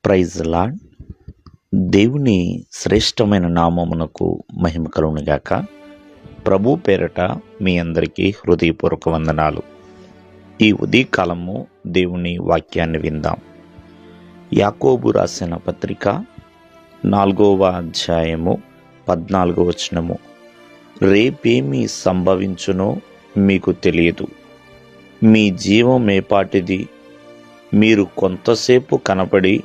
Praise lord. దేవుని శ్రేష్టమైన నామమునకు మహిమ కలుగునుగాక. ప్రభు పేరట మీ అందరికీ హృదయపూర్వక వందనాలు. ఈ ఉదయకాలము దేవుని వాక్యాన్ని విందాం. యాకోబు రాసిన పత్రిక 4వ అధ్యాయము 14వ వచనము. రేపేమి సంభవించునో మీకు తెలియదు, మీ జీవం ఏపాటిది, మీరు కొంతసేపు కనపడి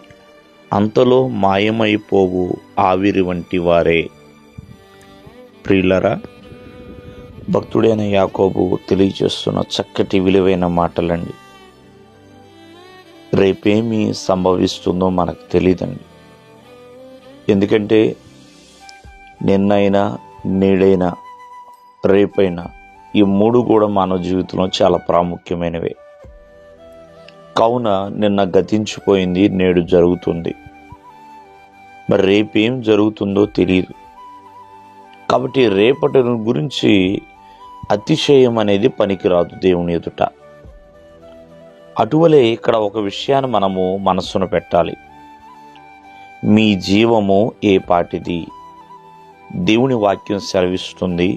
అంతలో మాయమైపోవు ఆవిరి వంటి వారే. ప్రియులరా, భక్తుడైన యాకోబు తెలియజేస్తున్న చక్కటి విలువైన మాటలండి. రేపేమి సంభవిస్తుందో మనకు తెలియదండి. ఎందుకంటే నిన్నైనా, నేడైనా, రేపైనా ఈ మూడు కూడా మానవ జీవితంలో చాలా ప్రాముఖ్యమైనవే. కావున నిన్న గతించిపోయింది, నేడు జరుగుతుంది. మరి రేపేం జరుగుతుందో తెలియదు. కాబట్టి రేపటి గురించి అతిశయం అనేది పనికిరాదు దేవుని ఎదుట. అటువలే ఇక్కడ ఒక విషయాన్ని మనము మనస్సును పెట్టాలి. మీ జీవము ఏ పాటిది. దేవుని వాక్యం సెలవిస్తుంది.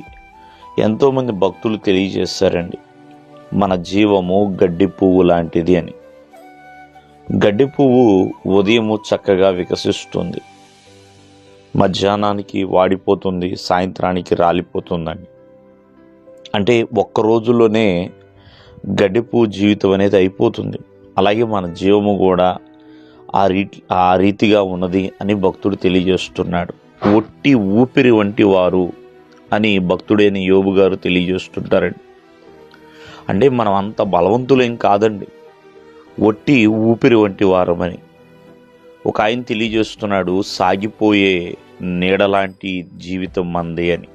ఎంతోమంది భక్తులు తెలియజేశారండి, మన జీవము గడ్డి పువ్వు లాంటిది అని. గడ్డి పువ్వు ఉదయము చక్కగా వికసిస్తుంది, మధ్యాహ్నానికి వాడిపోతుంది, సాయంత్రానికి రాలిపోతుందండి. అంటే ఒక్క రోజులోనే గడ్డి పువ్వు జీవితం అనేది అయిపోతుంది. అలాగే మన జీవము కూడా ఆ రీతిగా ఉన్నది అని భక్తుడు తెలియజేస్తున్నాడు. ఒట్టి ఊపిరి వంటి వారు అని భక్తుడైన యోబు గారు తెలియజేస్తుంటారండి. అంటే మనం అంత బలవంతులేం కాదండి, ఒట్టి ఊపిరి వంటి వారమని. ఒక ఆయన తెలియజేస్తున్నాడు, సాగిపోయే నీడలాంటి జీవితం మంది అని.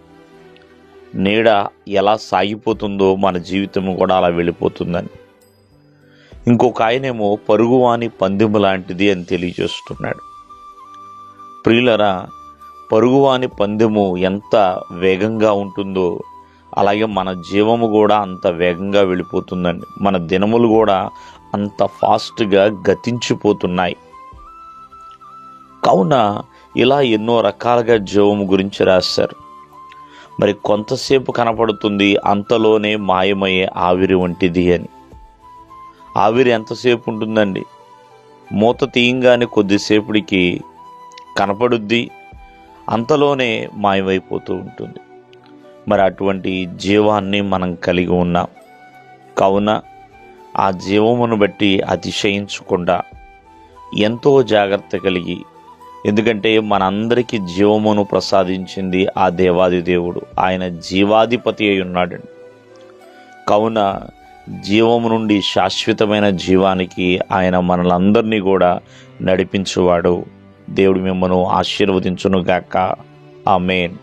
నీడ ఎలా సాగిపోతుందో మన జీవితం కూడా అలా వెళ్ళిపోతుందని. ఇంకొక ఆయనేమో పరుగువాని పందెము లాంటిది అని తెలియజేస్తున్నాడు. ప్రియులరా, పరుగువాని పందెము ఎంత వేగంగా ఉంటుందో అలాగే మన జీవము కూడా అంత వేగంగా వెళ్ళిపోతుందండి. మన దినములు కూడా అంత ఫాస్ట్గా గతించిపోతున్నాయి. కావున ఇలా ఎన్నో రకాలుగా జీవము గురించి రాశారు. మరి కొంతసేపు కనపడుతుంది, అంతలోనే మాయమయ్యే ఆవిరి వంటిది అని. ఆవిరి ఎంతసేపు ఉంటుందండి? మూత తీయంగానే కొద్దిసేపటికి కనపడుద్ది, అంతలోనే మాయమైపోతూ ఉంటుంది. మరి అటువంటి జీవాన్ని మనం కలిగి ఉన్నాం. కావున ఆ జీవమును బట్టి అతిశయించకుండా ఎంతో జాగ్రత్త కలిగి, ఎందుకంటే మనందరికీ జీవమును ప్రసాదించింది ఆ దేవాది దేవుడు. ఆయన జీవాధిపతి అయి ఉన్నాడండి. కావున జీవము నుండి శాశ్వతమైన జీవానికి ఆయన మనలందరినీ కూడా నడిపించువాడు. దేవుడు మిమ్మల్ని ఆశీర్వదించునుగాక. ఆమేన్.